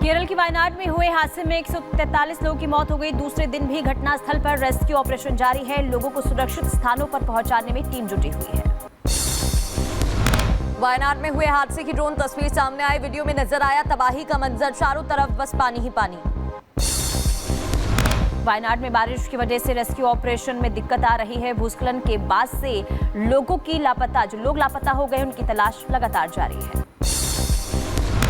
केरल के वायनाड में हुए हादसे में 143 लोगों की मौत हो गई। दूसरे दिन भी घटनास्थल पर रेस्क्यू ऑपरेशन जारी है। लोगों को सुरक्षित स्थानों पर पहुंचाने में टीम जुटी हुई है। वायनाड में हुए हादसे की ड्रोन तस्वीर सामने आई। वीडियो में नजर आया तबाही का मंजर, चारों तरफ बस पानी ही पानी। वायनाड में बारिश की वजह से रेस्क्यू ऑपरेशन में दिक्कत आ रही है। भूस्खलन के बाद से लोग लापता हो गए, उनकी तलाश लगातार जारी है।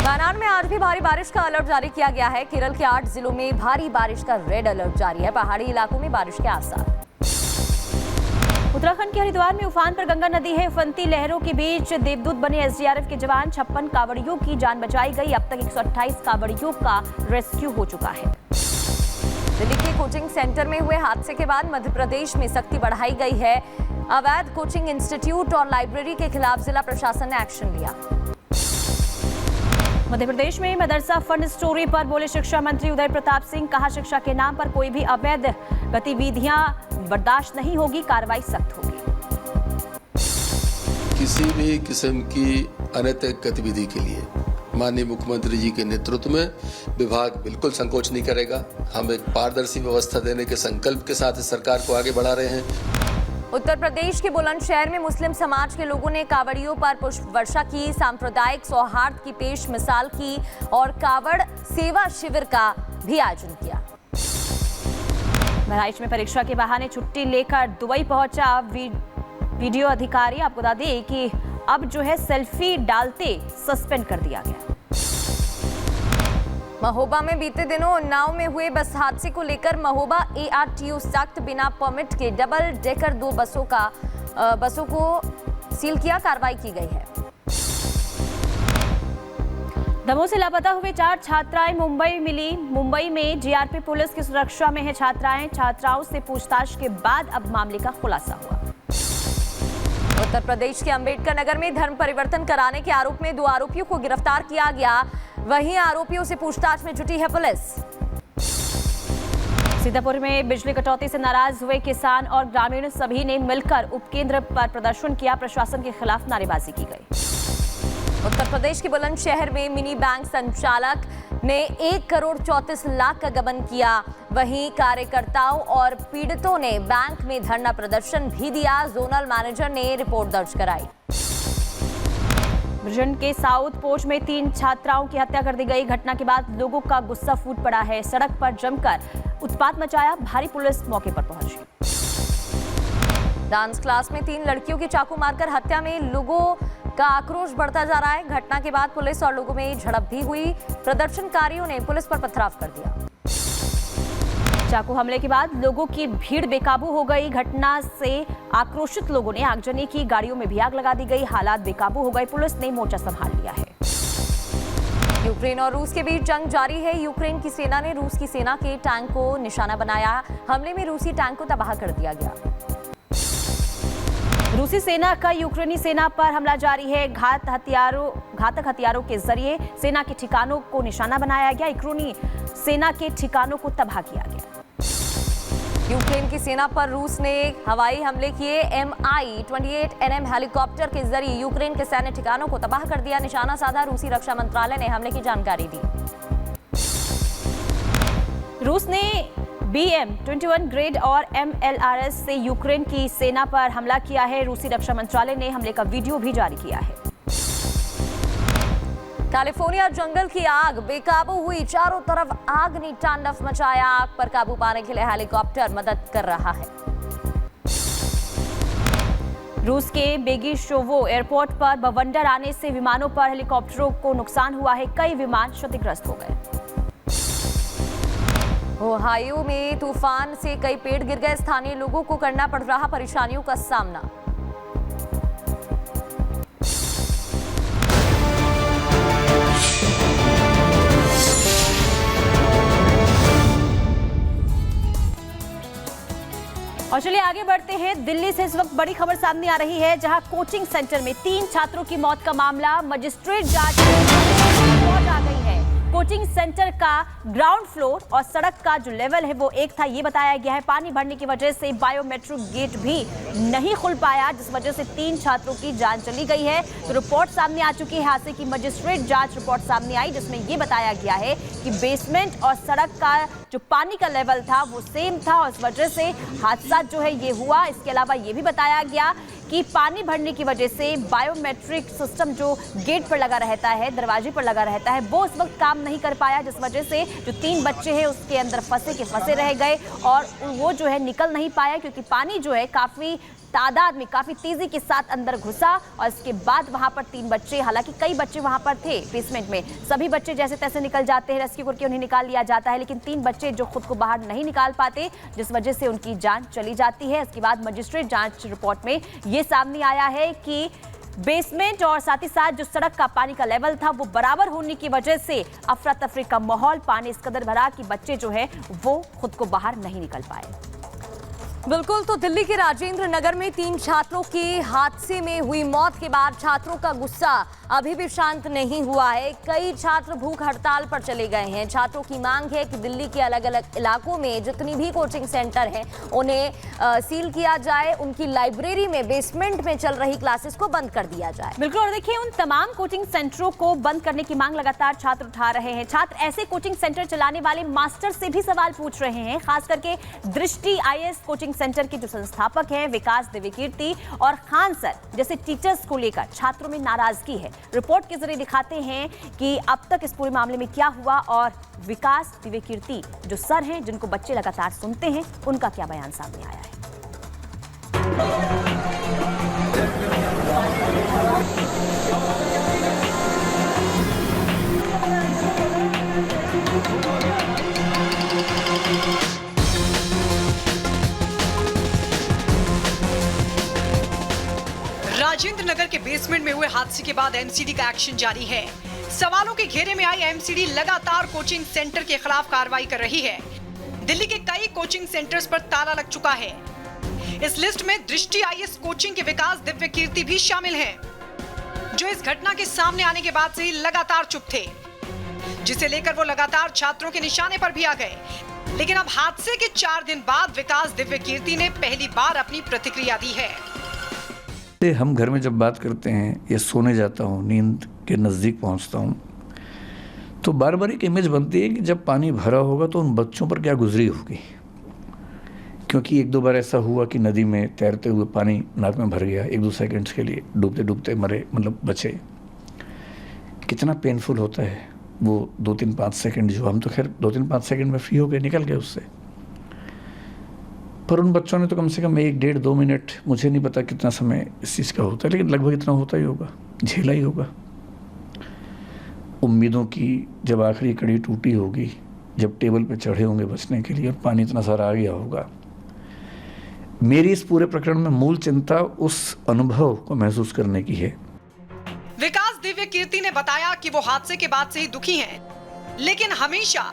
वायनाड में आज भी भारी बारिश का अलर्ट जारी किया गया है। केरल के 8 जिलों में भारी बारिश का रेड अलर्ट जारी है। पहाड़ी इलाकों में बारिश के आसार। उत्तराखंड के हरिद्वार में उफान पर गंगा नदी है। उफनती लहरों के बीच देवदूत बने एसडीआरएफ के जवान। 56 कांवड़ियों की जान बचाई गई। अब तक 128 कांवड़ियों का रेस्क्यू हो चुका है। दिल्ली के कोचिंग सेंटर में हुए हादसे के बाद मध्य प्रदेश में सख्ती बढ़ाई गई है। अवैध कोचिंग इंस्टीट्यूट और लाइब्रेरी के खिलाफ जिला प्रशासन ने एक्शन लिया। मध्य प्रदेश में मदरसा फंड स्टोरी पर बोले शिक्षा मंत्री उदय प्रताप सिंह। कहा, शिक्षा के नाम पर कोई भी अवैध गतिविधियां बर्दाश्त नहीं होगी, कार्रवाई सख्त होगी। किसी भी किस्म की अनैतिक गतिविधि के लिए माननीय मुख्यमंत्री जी के नेतृत्व में विभाग बिल्कुल संकोच नहीं करेगा। हम एक पारदर्शी व्यवस्था देने के संकल्प के साथ इस सरकार को आगे बढ़ा रहे हैं। उत्तर प्रदेश के बुलंदशहर में मुस्लिम समाज के लोगों ने कांवड़ियों पर पुष्प वर्षा की, सांप्रदायिक सौहार्द की पेश मिसाल की और कांवड़ सेवा शिविर का भी आयोजन किया। बहराइच में परीक्षा के बहाने छुट्टी लेकर दुबई पहुंचा वीडियो अधिकारी। आपको बता दें कि अब सेल्फी डालते सस्पेंड कर दिया गया। महोबा में बीते दिनों उन्नाव में हुए बस हादसे को लेकर महोबा एआरटीयू सख्त, बिना परमिट के डबल डेकर 2 बसों को सील किया, कार्रवाई की गई है। दमोह से लापता हुए 4 छात्राएं मुंबई मिली। मुंबई में जीआरपी पुलिस की सुरक्षा में है छात्राओं से पूछताछ के बाद अब मामले का खुलासा हुआ। उत्तर प्रदेश के अंबेडकर नगर में धर्म परिवर्तन कराने के आरोप में 2 आरोपियों को गिरफ्तार किया गया। वहीं आरोपियों से पूछताछ में जुटी है पुलिस। सीतापुर में बिजली कटौती से नाराज हुए किसान और ग्रामीण सभी ने मिलकर उपकेंद्र पर प्रदर्शन किया। प्रशासन के खिलाफ नारेबाजी की गई। उत्तर प्रदेश के बुलंदशहर में मिनी बैंक संचालक ने 1 करोड़ 34 लाख का गबन किया। वहीं कार्यकर्ताओं और पीड़ितों ने बैंक में धरना प्रदर्शन भी दिया। जोनल मैनेजर ने रिपोर्ट दर्ज कराई। ब्रिटेन के साउथ पोर्ट में 3 छात्राओं की हत्या कर दी गई। घटना के बाद लोगों का गुस्सा फूट पड़ा है। सड़क पर जमकर उत्पात मचाया। भारी पुलिस मौके पर पहुंची। डांस क्लास में 3 लड़कियों की चाकू मारकर हत्या में लोगों का आक्रोश बढ़ता जा रहा है। घटना के बाद पुलिस और लोगों में झड़प भी हुई। प्रदर्शनकारियों ने पुलिस पर पथराव कर दिया। चाकू हमले के बाद लोगों की भीड़ बेकाबू हो गई। घटना से आक्रोशित लोगों ने आगजनी की। गाड़ियों में भी आग लगा दी गई। हालात बेकाबू हो गए। पुलिस ने मोर्चा संभाल लिया है। यूक्रेन और रूस के बीच जंग जारी है। यूक्रेन की सेना ने रूस की सेना के टैंक को निशाना बनाया। हमले में रूसी टैंक को तबाह कर दिया गया। रूसी सेना का यूक्रेनी सेना पर हमला जारी है। घातक हथियारों के जरिए सेना के ठिकानों को निशाना बनाया गया। यूक्रेनी सेना के ठिकानों को तबाह किया गया। यूक्रेन की सेना पर रूस ने हवाई हमले किए। Mi-28NM हेलीकॉप्टर के जरिए यूक्रेन के सैन्य ठिकानों को तबाह कर दिया। निशाना साधा। रूसी रक्षा मंत्रालय ने हमले की जानकारी दी। रूस ने BM-21 ग्रेड और MLRS से यूक्रेन की सेना पर हमला किया है। रूसी रक्षा मंत्रालय ने हमले का वीडियो भी जारी किया है। कैलिफोर्निया जंगल की आग बेकाबू हुई। चारों तरफ आग ने तांडव मचाया। आग पर काबू पाने के लिए हेलीकॉप्टर मदद कर रहा है। रूस के बेगिशोवो एयरपोर्ट पर बवंडर आने से विमानों पर हेलीकॉप्टरों को नुकसान हुआ है। कई विमान क्षतिग्रस्त हो गए। ओहायो में तूफान से कई पेड़ गिर गए। स्थानीय लोगों को करना पड़ रहा परेशानियों का सामना। और चलिए आगे बढ़ते हैं। दिल्ली से इस वक्त बड़ी खबर सामने आ रही है, जहां कोचिंग सेंटर में 3 छात्रों की मौत का मामला मजिस्ट्रेट जांच में आ गई है। कोचिंग सेंटर का ग्राउंड फ्लोर और सड़क का जो लेवल है वो एक था, ये बताया गया है। पानी भरने की वजह से बायोमेट्रिक गेट भी नहीं खुल पाया, जिस वजह से 3 छात्रों की जान चली गई है। तो रिपोर्ट सामने आ चुकी है, हादसे की मजिस्ट्रेट जांच रिपोर्ट सामने आई, जिसमें ये बताया गया है कि बेसमेंट और सड़क का जो पानी का लेवल था वो सेम था और इस वजह से हादसा जो है ये हुआ। इसके अलावा ये भी बताया गया कि पानी भरने की वजह से बायोमेट्रिक सिस्टम जो गेट पर लगा रहता है, दरवाजे पर लगा रहता है, वो उस वक्त काम नहीं कर पाया, जिस वजह से जो 3 बच्चे हैं उसके अंदर फंसे रह गए और वो जो है निकल नहीं पाया, क्योंकि पानी जो है काफ़ी तादाद में, काफ़ी तेज़ी के साथ अंदर घुसा और इसके बाद वहाँ पर 3 बच्चे, हालांकि कई बच्चे वहाँ पर थे बेसमेंट में, सभी बच्चे जैसे तैसे निकल जाते हैं, रेस्क्यू करके उन्हें निकाल लिया जाता है, लेकिन 3 बच्चे जो खुद को बाहर नहीं निकाल पाते, जिस वजह से उनकी जान चली जाती है। इसके बाद मजिस्ट्रेट जांच रिपोर्ट में ये सामने आया है कि बेसमेंट और साथ ही साथ जो सड़क का पानी का लेवल था वो बराबर होने की वजह से अफरा तफरी का माहौल, पानी इस कदर भरा कि बच्चे जो है वो खुद को बाहर नहीं निकल पाए। बिल्कुल, तो दिल्ली के राजेंद्र नगर में 3 छात्रों की हादसे में हुई मौत के बाद छात्रों का गुस्सा अभी भी शांत नहीं हुआ है। कई छात्र भूख हड़ताल पर चले गए हैं। छात्रों की मांग है कि दिल्ली के अलग अलग इलाकों में जितनी भी कोचिंग सेंटर हैं उन्हें सील किया जाए, उनकी लाइब्रेरी में बेसमेंट में चल रही क्लासेस को बंद कर दिया जाए। बिल्कुल, और देखिए उन तमाम कोचिंग सेंटरों को बंद करने की मांग लगातार छात्र उठा रहे हैं। छात्र ऐसे कोचिंग सेंटर चलाने वाले मास्टर से भी सवाल पूछ रहे हैं, खास करके दृष्टि IAS कोचिंग सेंटर के जो संस्थापक हैं विकास दिव्यकीर्ति और खान सर जैसे टीचर्स को लेकर छात्रों में नाराजगी है। रिपोर्ट के जरिए दिखाते हैं कि अब तक इस पूरे मामले में क्या हुआ और विकास दिव्यकीर्ति जो सर हैं जिनको बच्चे लगातार सुनते हैं, उनका क्या बयान सामने आया है। राजेंद्र नगर के बेसमेंट में हुए हादसे के बाद MCD का एक्शन जारी है। सवालों के घेरे में आई MCD लगातार कोचिंग सेंटर के खिलाफ कार्रवाई कर रही है। दिल्ली के कई कोचिंग सेंटर्स पर ताला लग चुका है। इस लिस्ट में दृष्टि IAS कोचिंग के विकास दिव्यकीर्ति भी शामिल हैं, जो इस घटना के सामने आने के बाद से ही लगातार चुप थे, जिसे लेकर वो लगातार छात्रों के निशाने पर भी आ गए। लेकिन अब हादसे के 4 दिन बाद विकास दिव्यकीर्ति ने पहली बार अपनी प्रतिक्रिया दी है। हम घर में जब बात करते हैं या सोने जाता हूँ, नींद के नज़दीक पहुँचता हूँ, तो बार बार एक इमेज बनती है कि जब पानी भरा होगा तो उन बच्चों पर क्या गुजरी होगी। क्योंकि 1-2 बार ऐसा हुआ कि नदी में तैरते हुए पानी नाक में भर गया, 1-2 सेकंड्स के लिए डूबते डूबते मरे, मतलब बचे। कितना पेनफुल होता है वो 2-3-5 सेकंड, जो हम तो खैर 2-3-5 सेकंड में फ्री हो गए, निकल गए उससे, पर उन बच्चों ने तो कम से कम 1-1.5-2 मिनट, मुझे नहीं पता कितना समय इस चीज़ का होता है, लेकिन लगभग इतना होता ही होगा, झेला ही होगा। उम्मीदों की जब आखिरी कड़ी टूटी होगी, जब टेबल पे चढ़े होंगे बचने के लिए और पानी इतना सारा आ गया होगा। मेरी इस पूरे प्रकरण में मूल चिंता उस अनुभव को महसूस करने की है। विकास दिव्यकीर्ति ने बताया कि वो हादसे के बाद से ही दुखी हैं, लेकिन हमेशा